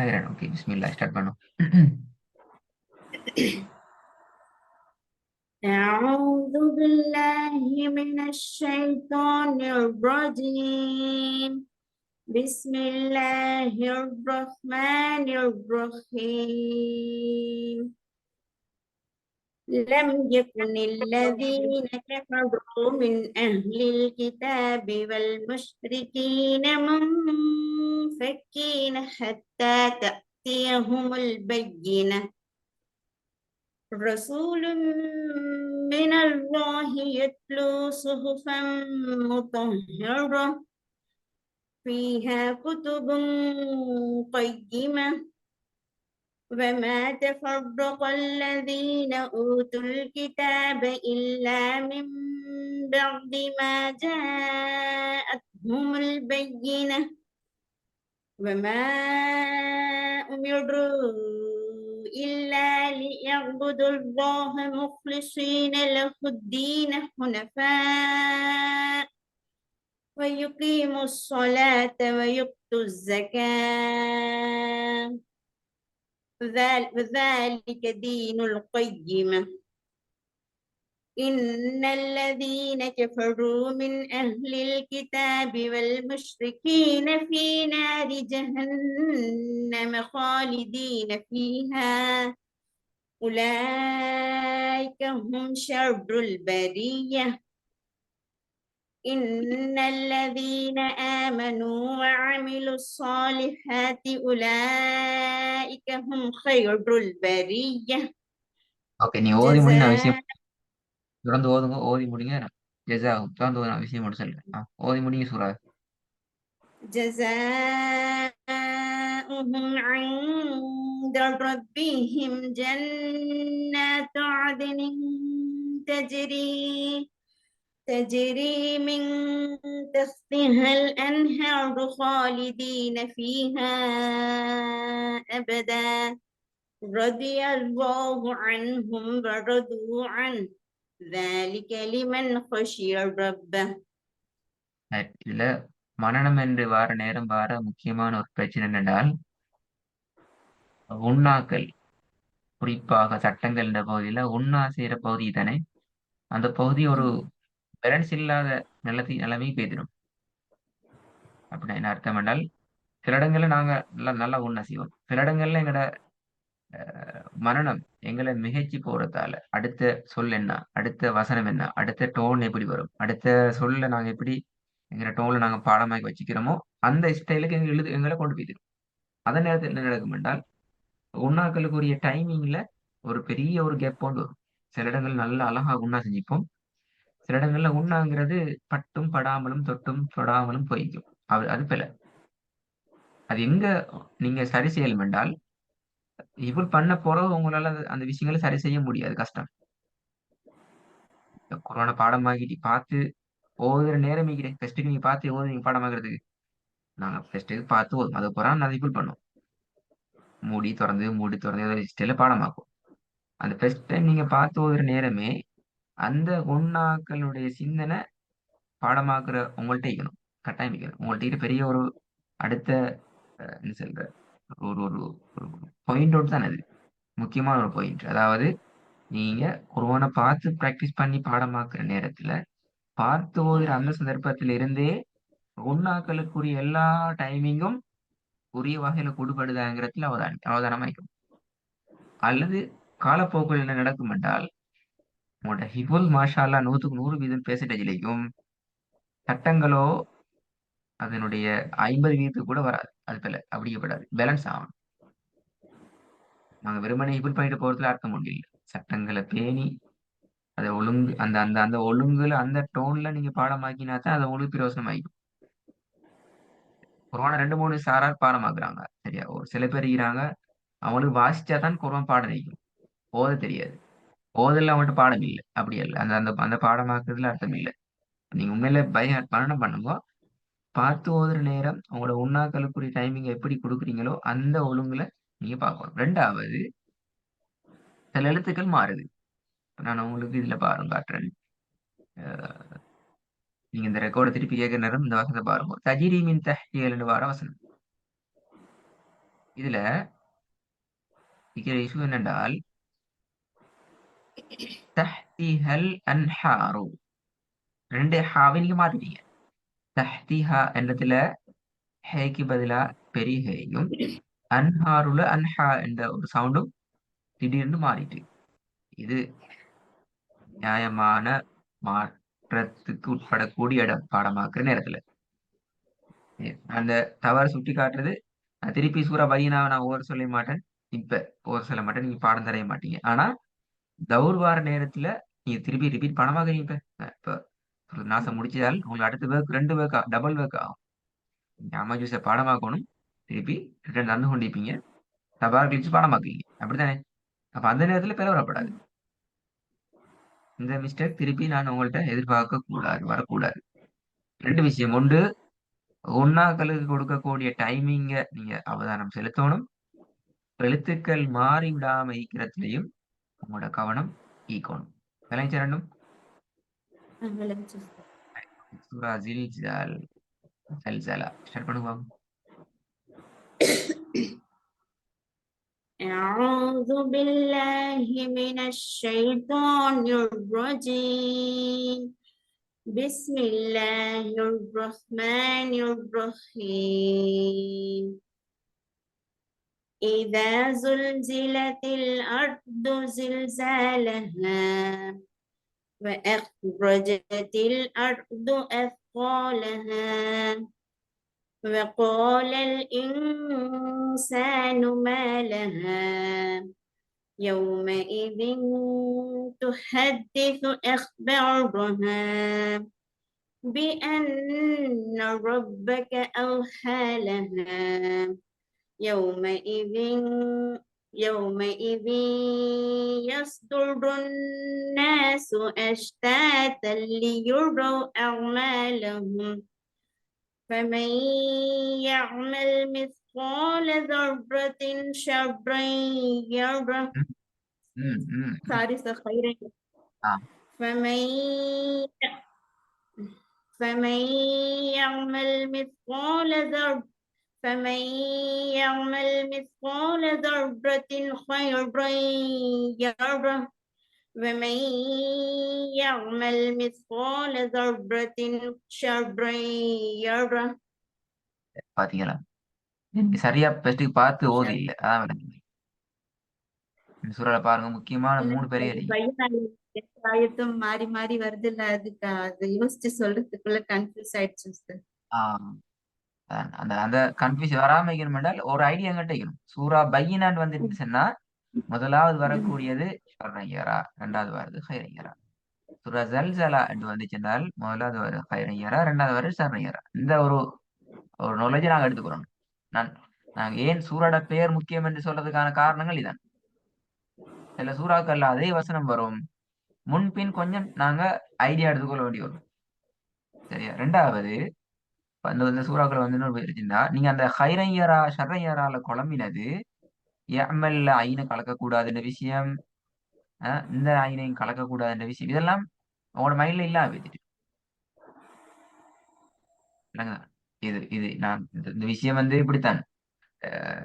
ஹைரன். ஓகே, பிஸ்மில்லா ஸ்டார்ட் பண்ணும். أعوذ بالله من الشيطان الرجيم. بسم الله الرحمن الرحيم. لم يكن الذين كفروا من أهل الكتاب والمشركين منفكين حتى تأتيهم البينة. رسول من الله يتلو صحفا مطهرة فيها كتب قيمة وما تفرق الذين أوتوا الكتاب إلا من بعد ما جاءتهم البينة وما أمروا إلا ليعبدوا الله مخلصين له الدين حنفاء ويقيموا الصلاة ويؤتوا الزكاة وذلك دين القيمة. إن الذين كفروا من أهل الكتاب والمشركين في نار جهنم خالدين فيها أولئك هم شر البرية. إن الذين آمنوا وعملوا الصالحات أولئك هم خير البرية. ஓகே, நீ ஓதி முடி, நான் விஷயம் جزاء தொடர்ந்து ஓதுங்க. ஓதி முடிங்க. ஜெசா தொடர்ந்து ஓது, நான் விஷயம் மட்டும் சொல்றேன். ஓதி முடிங்க சூறா. جزاؤهم عند ربهم جنات عدن تجري من تحتها الأنهار خالدين فيها أبدا رضي الله عنهم ورضوا عنه ذلك لمن خشي ربه. இதுல மனனம் என்று வார நேரம் வார முக்கியமான ஒரு பிரச்சனை என்னென்றால், உண்ணாக்கள், குறிப்பாக சட்டங்கள் என்ற பகுதியில உண்ணா செய்யற பகுதி தானே, அந்த பகுதி ஒரு பேலன்ஸ் இல்லாத நிலைமை பெய்திடும். அப்படின்னா என்ன அர்த்தம் என்றால், சில இடங்கள்ல நாங்க நல்லா நல்லா உண்ணா செய்வோம், சில இடங்கள்ல எங்கட மனனம் எங்களை மிகைச்சு போறதால அடுத்த சொல் என்ன, அடுத்த வசனம் என்ன, அடுத்த டோன் எப்படி வரும், அடுத்த சொல்ல நாங்க எப்படி எங்க டோன்ல நாங்க பாடமாக்கி வச்சுக்கிறோமோ அந்த ஸ்டைலுக்கு எங்களை கொண்டு போயிடும். அதே நேரத்தில் என்ன நடக்கும் என்றால், உண்ணாக்களுக்குரிய டைமிங்ல ஒரு பெரிய ஒரு கேப் கொண்டு வரும். சில இடங்கள் நல்ல அழகா உண்ணா செஞ்சுப்போம், சில இடங்கள்ல உண்ணாங்கிறது பட்டும் படாமலும் தொட்டும் தொடாமலும் போய்க்கும். அது பிழை. அது எங்க நீங்க சரி செய்யலும் என்றால், இவள் பண்ண போறோம் உங்களால அந்த விஷயங்களை சரி செய்ய முடியாது, கஷ்டம். கொரோனா பாடமாக்கிட்டு பார்த்து ஓதுற நேரம் ஃபெஸ்ட்டுக்கு நீங்க பார்த்து ஓது, நீங்க பாடமாக்குறதுக்கு நாங்க ஃபெஸ்ட்டுக்கு பார்த்து ஓதும், அது புறம் அதை ஃபுல் பண்ணுவோம். மூடி திறந்து மூடி திறந்து ஸ்டைல பாடமாக்கும். அந்த ஃபர்ஸ்ட் டைம் நீங்க பார்த்து ஓதுற நேரமே அந்த உண்ணாக்களுடைய சிந்தனை பாடமாக்குற உங்கள்ட்ட இருக்கணும், கட்டாயம் இருக்கணும். உங்கள்ட்ட பெரிய ஒரு அடுத்த என்ன சொல்ற ஒரு ஒரு ஒரு பாயிண்ட் அவுட் தான் அது, முக்கியமான ஒரு பாயிண்ட். அதாவது நீங்க குர்ஆனை பார்த்து பிராக்டிஸ் பண்ணி பாடமாக்குற நேரத்துல பார்த்து ஓதுற அந்த சந்தர்ப்பத்தில இருந்தே உண்ணாக்களுக்குரிய எல்லா டைமிங்கும் உரிய வகையில கொடுபடுதாங்கிறதுல அவதானமாய்க்கும். அல்லது காலப்போக்கில் என்ன நடக்கும் என்றால், உங்களோட ஹிபுல் மாஷா அல்லாஹ் 100% பெர்சன்டேஜ்லையும் சட்டங்களோ அதனுடைய 50% கூட வராது. அது போல அப்படியேப்படாது, பேலன்ஸ் ஆகணும். நாங்க வெறுமனே ஹிபுல் பண்ணிட்டு போறதுல அர்த்தம் ஒன்றும் இல்லை. சட்டங்களை பேணி அதை ஒழுங்கு அந்த அந்த அந்த ஒழுங்குல அந்த டோன்ல நீங்க பாடமாக்கினா தான் அது உங்களுக்கு பிரயோசனம் ஆகிக்கும். குர்ஆனை 2 3 சாரார் பாடமாக்குறாங்க, சரியா? ஒரு சில பேர் இருக்கிறாங்க, அவங்களுக்கு வாசிச்சா தான் குர்ஆன் பாடம் நிற்கும், ஓத தெரியாது. ஓதல அவன்கிட்ட பாடம் இல்லை, அப்படி இல்லை. அந்த அந்த அந்த பாடமாக்குறதுல அர்த்தம் இல்லை. நீங்க உண்மையில மரணம் பண்ணுங்க, பார்த்து ஓதுற நேரம் உங்களோட உண்ணாக்களுக்குரிய டைமிங் எப்படி கொடுக்குறீங்களோ அந்த ஒழுங்குல நீங்க பார்க்கணும். 2வது, சில எழுத்துக்கள் மாறுது. நான் உங்களுக்கு இதுல பாருங்க காட்டுறேன். அஹ் நீங்க இந்த ரெக்கார்டை திருப்பி கேட்கிற நேரம் இந்த வசனத்தை பாருங்க. தஜிரி மின் தஹ்திஹா வார வசனம். இதுல இருக்கிற இஷ்யூ என்னென்றால் தஹ்திஹல் அன்ஹாரு ரெண்டு ஹாவை நீங்க மாத்திட்டீங்க. தஹ்திஹா என்றதுல ஹேக்கு பதிலா பெரிய ஹேயும், அன்ஹாருல அன்ஹா என்ற ஒரு சவுண்டும் திடீர்னு மாறிட்டு. இது நியாயமான மாற்றத்துக்கு உட்படக்கூடிய இடம் பாடமாக்குற நேரத்துல அந்த தவறு சுட்டி காட்டுறது. நான் திருப்பி சூறா பையனாவை நான் ஓவர் சொல்ல மாட்டேன். இப்ப ஓவர் சொல்ல மாட்டேன், நீங்க பாடம் தரைய மாட்டீங்க. ஆனா தௌர் வார நேரத்துல நீங்க திருப்பி ரிப்பீட் பண்ணமாக்கிறீங்க. இப்ப ஒரு நாசம் முடிச்சதால் உங்களுக்கு அடுத்த பேருக்கு 2 பேருக்கு டபுள் பேக் ஆகும். நீங்க அம்மா ஜூஸை பாடமாக்கணும், திருப்பி ரிட்டர்ன் தந்து கொண்டிருப்பீங்க, தபார் கழிச்சு பாடமாக்குவீங்க. அப்படித்தானே? அப்ப அந்த நேரத்துல பிற வரப்படாது. இந்த மிஸ்டேக் திருப்பி நான் உங்கள்ட்ட எதிர்பார்க்க கூடாது, வரக்கூடாது. 2 விஷயம். ஒன்று, ஒன்னாக்களுக்கு கொடுக்கக்கூடிய டைமிங்க நீங்க அவதானம் செலுத்தணும். எழுத்துக்கள் மாறி விடாம ஈக்கிறதுலையும் உங்களோட கவனம் ஈக்கணும். விளைச்சரணும். சூரா ஜில்ஜால் ஜல்ஜலா ஸ்டார்ட் பண்ணுவோம். أعوذ بالله من الشيطان الرجيم بسم الله الرحمن الرحيم إذا زلزلت الأرض زلزالها وأخرجت الأرض أثقالها وقال الإنسان ما لها يومئذ تحدث أخبارها بأن ربك أوحى لها يومئذ يصدر الناس أشتاتا ليروا أعمالهم فمن يعمل مثقال ذرة شرا يره خيرا فمن يعمل مثقال ذرة خيرا يره ومن يعمل مثقال ذرة شرا يره. பாத்தீங்களா? நீங்க சரியா பெஸ்ட்டுக்கு பார்த்து ஓதி இல்ல. அதான் விளங்குது. இந்த சூறால பாருங்க, முக்கியமான 3 பெரிய அடி. ஆயத்தும் மாறி மாறி வருது இல்ல, அதுக்கு அதை யோசிச்சு சொல்றதுக்குள்ள கன்ஃபியூஸ் ஆயிடுச்சு. அந்த அந்த கன்ஃபியூஸ் வராம வைக்கணும் என்றால் ஒரு ஐடியா எங்கிட்ட இருக்கணும். சூரா பையினான்னு வந்துருச்சுன்னா முதலாவது வரக்கூடியது ஷர்ரையரா, 2வது வருது ஹைரையரா. சூரா ஜல்ஜலா என்று வந்துச்சுன்னால் முதலாவது வரும் ஹைரையரா, 2வது வரும் ஷர்ரையரா. இந்த ஒரு ஒரு நாலேஜை நாங்க எடுத்துக்கிறோம். நாங்க ஏன் சூறாட பெயர் முக்கியம் என்று சொல்றதுக்கான காரணங்கள் இதான். சில சூறாக்கள்ல அதே வசனம் வரும், முன்பின் கொஞ்சம் நாங்க ஐடியா எடுத்துக்கொள்ள வேண்டி வரும். சரியா? 2வது இந்த சூறாக்கள் வந்து இன்னொரு இருக்குன்னா, நீங்க அந்த ஹைரையரா ஷர்ரையரால குழம்பினது எம்எல்ல ஐனை கலக்கக்கூடாதுன்ற விஷயம், இந்த ஐனையும் கலக்கக்கூடாதுன்ற விஷயம், இதெல்லாம் உங்களோட மைண்ட்ல இல்லாம போயிட்டு. இது இது நான் இந்த விஷயம் வந்து இப்படித்தான்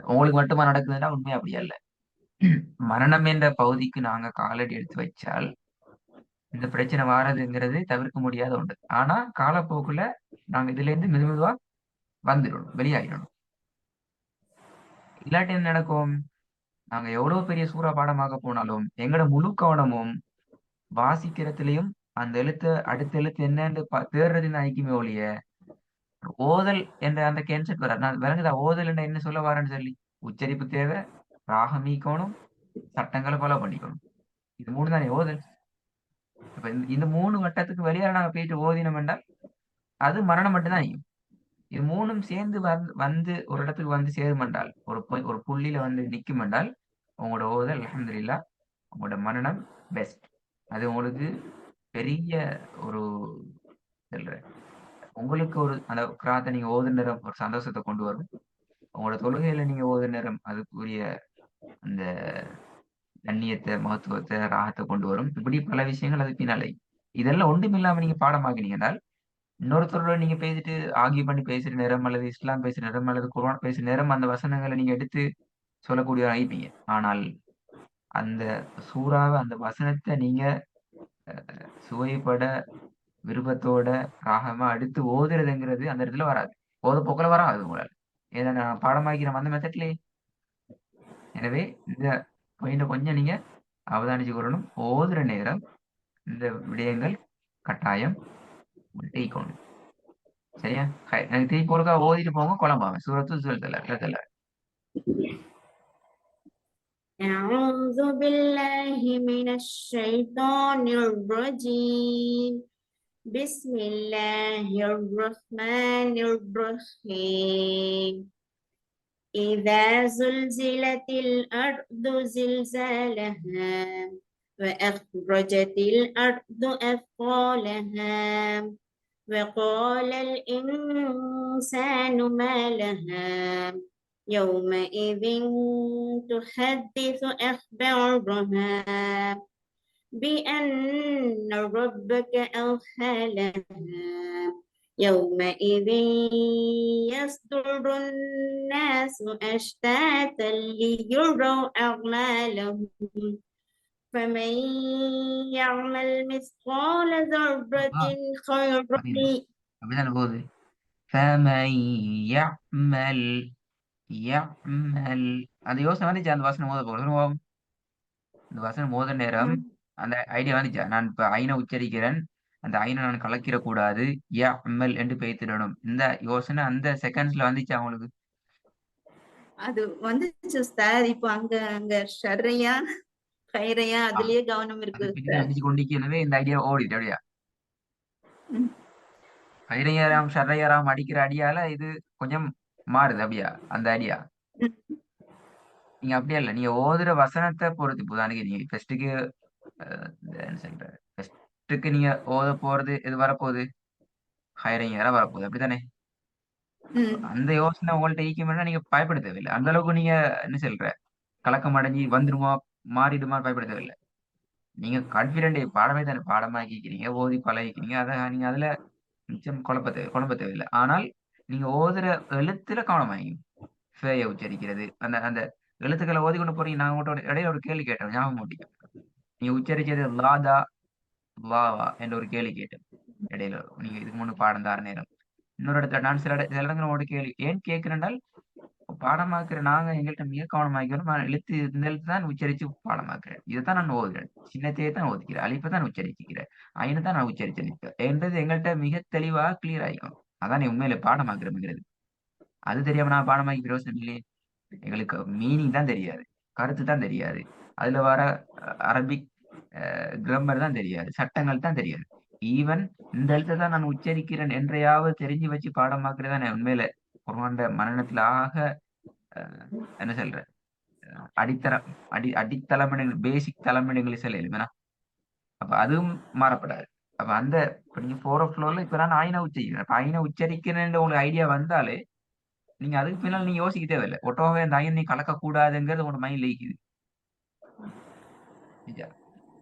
உங்களுக்கு மட்டுமா நடக்குதுன்னா உண்மையா அப்படியா இல்ல. மரணம் என்ற பகுதிக்கு நாங்க காலடி எடுத்து வச்சால் இந்த பிரச்சனை வாரதுங்கிறது தவிர்க்க முடியாத ஒன்று. ஆனா காலப்போக்குல நாங்க இதுல இருந்து மெதுவா வந்துடணும், வெளியாகிடணும். இல்லாட்டி என்ன நடக்கும்? நாங்க எவ்வளவு பெரிய சூறா பாடமாக போனாலும் எங்களோட முழு கவனமும் வாசிக்கிறதுலயும் அந்த எழுத்து அடுத்த எழுத்து என்னன்னு தேடுறதுன்னு ஐக்குமே ஒழிய ஓதல் என்ற அந்த கேன்செப்ட் வர நான் விளங்குதா? ஓதல் என்ற என்ன சொல்ல வரேன்னு சொல்லி உச்சரிப்பு தேவை, ராகம் ஈக்கணும், சட்டங்களை ஃபாலோ பண்ணிக்கணும். இது 3 தானே ஓதல். இப்ப இந்த 3 வட்டத்துக்கு வெளியே நாங்க போயிட்டு ஓதினோம் என்றால் அது மரணம் மட்டும்தான். இது 3ம் சேர்ந்து வந்து ஒரு இடத்துக்கு வந்து சேரும் என்றால், ஒரு புள்ளியில வந்து நிற்கும் என்றால் உங்களோட ஓதல் அல்ஹம்துலில்லாஹ், உங்களோட மரணம் பெஸ்ட். அது உங்களுக்கு பெரிய ஒரு சொல்றேன், உங்களுக்கு ஒரு அந்த கிராத்தை நீங்க ஓது நேரம் ஒரு சந்தோஷத்தை கொண்டு வரும். உங்களோட தொழுகையில நீங்க ஓது நேரம் அதுக்குரிய அந்த கண்ணியத்தை, மகத்துவத்தை, ராகத்தை கொண்டு வரும். இப்படி பல விஷயங்கள் அது பின்னாலே. இதெல்லாம் ஒன்றுமில்லாம நீங்க பாடமாக்கினீங்கன்னால் இன்னொருத்தரோட நீங்க பேசிட்டு ஆகிய பண்ணி பேசுற நேரம் அல்லது இஸ்லாம் பேசுற நேரம் அல்லது குர்ஆன் பேசுற நேரம் அந்த வசனங்களை நீங்க எடுத்து சொல்லக்கூடிய ஆயிப்பீங்க. ஆனால் அந்த சூறாவை அந்த வசனத்தை நீங்க சுவைப்பட விருப்பத்தோட ராகமா அடுத்து ஓதுறதுங்கிறது அந்த இடத்துல வராது. ஓத போக்கில் வராது உங்களால். ஏன்னா நான் பாடமாக்கிறேன் அந்த மெத்தட்லயே. எனவே இந்த பாயிண்ட கொஞ்சம் நீங்க அவதானிச்சுக்கொள்ளணும். ஓதுற நேரம் இந்த விடயங்கள் கட்டாயம் டீக்கணும். சரியா? எனக்கு திருப்பி ஒருக்கா ஓதிட்டு போங்க குழம்பாம. சூரத்து சொல்ல. أعوذ بالله من الشيطان الرجيم بسم الله الرحمن الرحيم إذا زلزلت الأرض زلزالها وأخرجت الأرض أثقالها وقال الإنسان ما لها يومئذ تحدث أخبارها بأن ربك أوحى لها يومئذ يصدر الناس أشتاتا ليروا أعمالهم فمن يعمل مثقال ذرة خيرا அப்படிதான் போகுது. فمن يعمل يعمل அந்த யோசனை வந்துச்சு. அந்த வசனம் மோத போகிறோம். இந்த வசனம் மோத நேரம் அந்த ஐடியா வந்துச்சா? நான் இப்ப ஐனை உச்சரிக்கிறேன். அந்த ஐனை நான் கலக்கிற கூடாது. யஅமல் என்று பெய்த்திடணும். இந்த யோசனை அந்த செகண்ட்ஸ்ல வந்துச்சா உங்களுக்கு? அது வந்துச்சு சார். இப்போ அங்க அங்க ஷர்ரையா கைரையா அதுலயே கவனம் அது இருக்கு பின்னாடி சார். அடிச்சு கொண்டிருக்கவே இந்த ஐடியா ஓடிட்டு அப்படியா? ம். கைரையராம் ஷர்ரையராம் அடிக்கிற அடியால இது கொஞ்சம் மாறுது அப்படியா? அந்த ஐடியா ம். நீங்க அப்படியே இல்ல. நீங்க ஓதுற வசனத்தை பொறுத்து இப்போ நீங்க ஃபர்ஸ்ட்டுக்கு என்ன சொல்ற ஃபர்ஸ்ட்டுக்கு நீங்க ஓத போறது எது வரப்போகுது? ஹைரையரா வரப்போகுது. அப்படித்தானே? ம். அந்த யோசனை உங்கள்ட்ட ஈக்குமென்னா நீங்க பயப்பட தேவையில்ல. அந்த அளவுக்கு நீங்க என்ன சொல்ற கலக்கம் அடைஞ்சு வந்துருமா, மாறிடுமா பயப்பட தேவையில்ல. நீங்க கான்ஃபிடென்ட் பாடமே தானே பாடமாக்கிக்கிறீங்க, ஓதி பழகிக்கிறீங்க. அத நீங்க அதுல மிச்சம் குழப்ப தேவையில்ல. ஆனால் நீங்க ஓதுற எழுத்துல கவனமாயிங்க. ஃபேய உச்சரிக்கிறது. அந்த அந்த எழுத்துக்களை ஓதிக்கொண்டு போறீங்க. நான் உங்கள்ட்ட இடையில ஒரு கேள்வி கேட்டேன். ஞாபகம் மாட்டீங்க. நீங்க உச்சரிச்சது லாதா, லாவா என்ற ஒரு கேள்வி கேட்டேன். இடையில நீங்க இதுக்கு முன்ன பாடம் தார நேரம். இன்னொரு இடத்துல நான் சில இடத்துல உங்கள்ட்ட கேள்வி ஏன் கேட்கிறேன்னால் பாடமாக்குற நாங்க எங்கள்ட்ட மிக கவனமாக்கிறோம். நான் எழுத்து இந்த எழுத்து தான் உச்சரிச்சு பாடமாக்குறேன். இதைத்தான் நான் ஓதுறேன். சின்னத்தையே தான் ஓதிக்கிறேன். அலிப்பை தான் உச்சரிக்கிறேன். ஐனை தான் நான் உச்சரிச்சு நிற்பேன் என்றது எங்கள்ட்ட மிக தெளிவா கிளியர் ஆகிக்கும். அதான் உண்மையில பாடமாக்குறோம்ங்கிறது. அது தெரியாம நான் பாடமாக்கி பிரயோசனம் இல்லையே. எங்களுக்கு மீனிங் தான் தெரியாது. கருத்து தான் தெரியாது. அதுல வர அரபிக் கிராமர் தான் தெரியாது. சட்டங்கள் தான் தெரியாது. ஈவன் இந்த எழுத்தை தான் நான் உச்சரிக்கிறேன் என்றையாவது தெரிஞ்சு வச்சு பாடமாக்குறதா நான் உண்மையில குர்ஆன்ட மனனத்துல ஆக என்ன சொல்றேன் அடித்தரம் அடித்தளம் பேசிக் தலைமுறைகளை சொல்ல எழுதுனா அப்ப அதுவும் மாறப்படாது. அப்ப அந்த இப்ப நீங்க போற ஃப்ளோர்ல இப்ப நான் ஆயினா உச்சரிக்கிறேன். அப்ப ஆயினா உச்சரிக்கிறேன் உங்களுக்கு ஐடியா வந்தாலே நீங்க அதுக்கு பின்னால் நீங்க யோசிக்க தேவையில்லை. ஒட்டோவே அந்த ஆயினை நீ கலக்க கூடாதுங்கிறது உங்களோட மைண்ட்ல இருக்குது.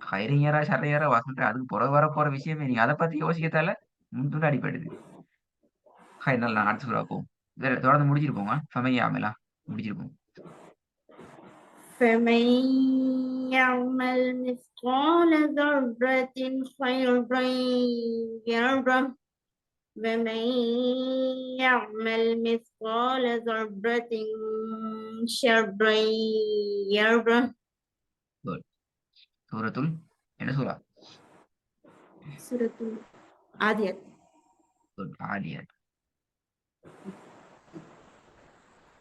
ஹைரிங்கரா ஷர்ரையரா வாசன்ற அதுக்கு பிறகு வர போற விஷயமே நீங்க அதை பத்தி யோசிக்கத்தால முன்துண்டு அடிப்படுது. ஹை நல்லா நான் அடுத்து சொல்ல போவோம். தொடர்ந்து முடிச்சிருப்போங்க. ஃபமையாமலா முடிச்சிருப்போம். فمن يعمل مثقال ذرة خيرا يره ومن يعمل مثقال ذرة شرا يره Good. சூரத்துல் என்ன சூரா? سورة العاديات. Good. ஆலியாத்.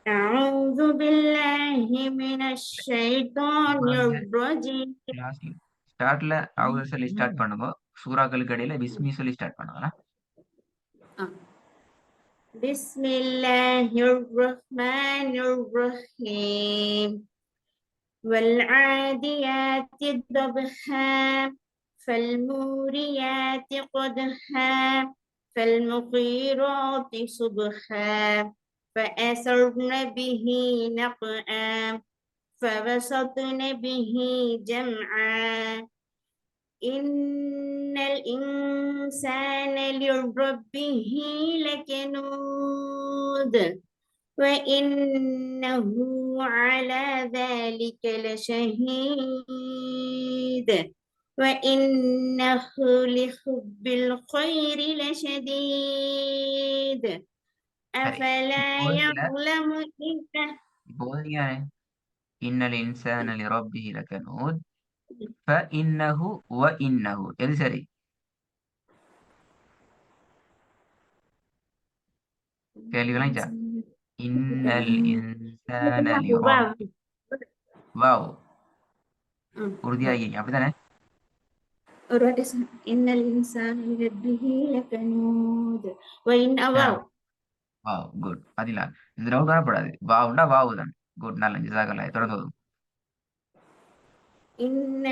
أعوذ بالله من الشيطان الرجيم. கிளாஸ் ஸ்டார்ட்ல அவங்க சொல்லி ஸ்டார்ட் பண்ணுங்க. சூறாக்களுக்கு இடையில பிஸ்மி சொல்லி ஸ்டார்ட் பண்ணுங்க. بسم الله الرحمن الرحيم والعاديات ضبحا فالموريات قدحا فالمغيرات صبحا فأثرن به نقعا فوسطن به جمعا إن الإنسان لربه لكنود وإنه على ذلك لشهيد وإنه لحب الخير لشديد சரி. أفلا இப்போ இதுல يعلم إذا இப்போ நீங்க இன்னல் இன்சான லிரப்பிஹி லகனூத் ஃபஇன்னஹு வஇன்னஹு எது சரி? கேள்வி விளங்கிச்சா? இன்னல் இன்சான லிரப் واو வாவ் உறுதியாகிறீங்க அப்படித்தானே? ஒரு வாட்டி இன்னல் இன்சான லரப்பிஹி லகனூத் واو வாவ் குட். பதிலா இந்த டவுட் வரப்படாது. வாவுண்டா வாவு தான். குட் நல்ல ஜஸாக்கல்லாஹ். தொடர்ந்து ஓதும். إن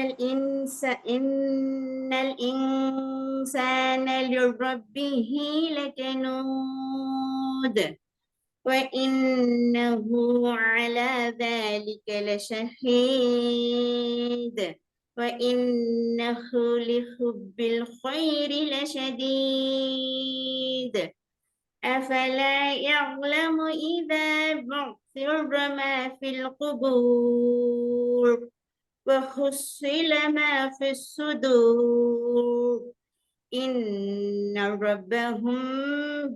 الإنسان لربه لكنود وإنه على ذلك لشهيد وإنه لحب الخير لشديد أفلا يعلم إذا بعثر ما في القبور وحصل ما في الصدور إن ربهم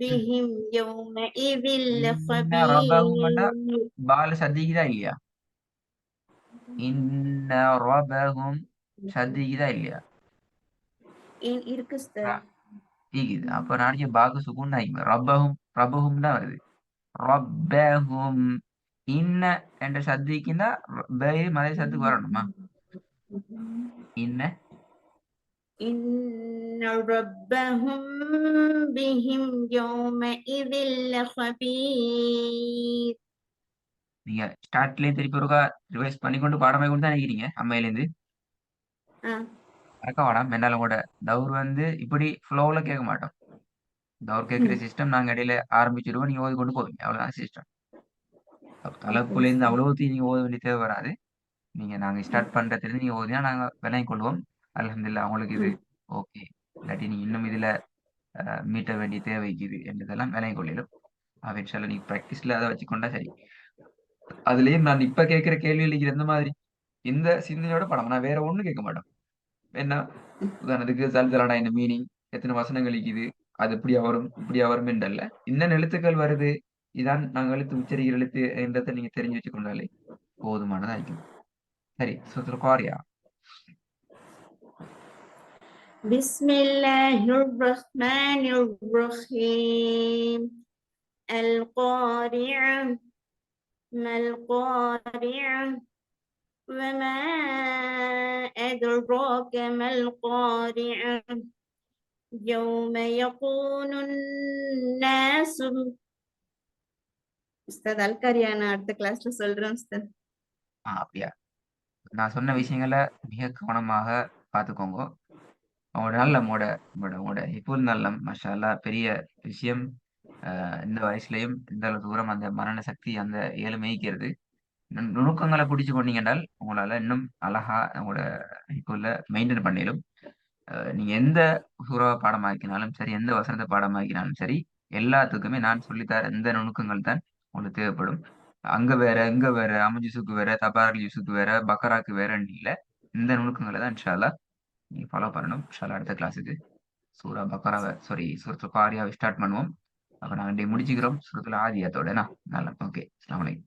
بهم يومئذ இன்ன ரப்பஹும்டா لخبير பால சத்திக்குதா இல்லையா? இன்ன ரப்பஹும் சத்திக்குதா இல்லையா? إن إركست ஈக்குது. அப்ப நாளைக்கு பாக்கு சுகுன் ஆகிக்கும். ரப்பஹும் ரப்பஹும் தான் வருது. ரப்பஹும் இன்ன என்ற சத்திக்குன்னா பே மலை சத்துக்கு வரணுமா? இன்ன إن ربهم بهم يومئذ لخبير நீங்க ஸ்டார்ட்லயே திருப்பி ஒருக்கா ரிவைஸ் பண்ணிக்கொண்டு பாடமாய் கொண்டு தான் நினைக்கிறீங்க அம்மையிலேருந்து. மறக்க வேணாம். என்னால கூட தௌர் இப்படி ஃப்ளோல கேட்க மாட்டோம். தௌர் கேட்கிற சிஸ்டம் நாங்க இடையில ஆரம்பிச்சிருவோம். நீங்க ஓதி கொண்டு போவீங்க. அவ்வளவுதான் சிஸ்டம். தலைப்புல இருந்து அவ்வளவுத்தையும் நீங்க ஓத வேண்டிய தேவை வராது. நாங்க ஸ்டார்ட் பண்றதுல இருந்து நீங்க ஓதினா நாங்க விளங்கிக் கொள்வோம். அல்ஹம்துலில்லாஹ் உங்களுக்கு இது ஓகே. இல்லாட்டி நீங்க இன்னும் இதுல மீட்ட வேண்டிய தேவைக்குது என்றதெல்லாம் விளங்கிக் கொள்ளிடும். இன்ஷால்லா நீங்க பிராக்டிஸ்ல அதை வச்சுக்கொண்டா சரி. அதுலயும் நான் இப்ப கேட்கிற கேள்விகளுக்கு எந்த மாதிரி இந்த சிந்தனையோட படம் நான் வேற ஒண்ணும் கேட்க மாட்டோம். என்ன உதாரணத்துக்கு சல்சலடா என்ன மீனிங், எத்தனை வசனங்கள் இருக்குது, அது இப்படியா வரும் இப்படியா வரும் என்றல்ல. இன்னென்ன எழுத்துக்கள் வருது, இதான் நாங்கள் எழுத்து உச்சரிக்கிற எழுத்து என்றதை நீங்க தெரிஞ்சு வச்சுக்கொண்டாலே போதுமானதா இருக்கும். சரி சூத்திர குவாரியா. بسم الله الرحمن الرحيم القارعة ما القارعة وما أدراك ما القارعة يوم يكون الناس உஸ்தாத் அல்காரியா நான் அடுத்த கிளாஸ்ல சொல்றேன் உஸ்தாத். அப்படியா? நான் சொன்ன விஷயங்களை மிக கவனமாக பார்த்துக்கோங்க. உங்களோட நல்ல உங்களோட ஹிப்புல் நல்லம் மஷா அல்லாஹ் பெரிய விஷயம். இந்த வயசுலயும் இந்த அளவு தூரம் அந்த மரண சக்தி அந்த ஏழ்மைக்கிறது நுணுக்கங்களை பிடிச்சு கொண்டீங்கன்றால் உங்களால இன்னும் அழகா உங்களோட ஹிப்புல்ல மெயின்டைன் பண்ணிடும். நீங்க எந்த சூறாவை பாடமாக்கினாலும் சரி, எந்த வசனத்தை பாடமாக்கினாலும் சரி, எல்லாத்துக்குமே நான் சொல்லித்தர இந்த நுணுக்கங்கள் தான் உங்களுக்கு தேவைப்படும். அங்க வேற இங்க வேற அமஜுசுக்கு வேற தபாரல் யூசுக்கு வேற பக்கராக்கு வேறன்னு இல்ல. இந்த நுணுக்கங்களை தான் இன்ஷா அல்லாஹ் நீங்க ஃபாலோ பண்ணணும். இன்ஷா அல்லாஹ் அடுத்த கிளாஸுக்கு சூரா பக்கராவை சூரத்துல் காரியாவை ஸ்டார்ட் பண்ணுவோம். அப்ப நாங்க முடிச்சுக்கிறோம் சூரத்துல் ஆதியாத்தோட. நல்லா ஓகே. அஸ்ஸலாமு அலைக்கும்.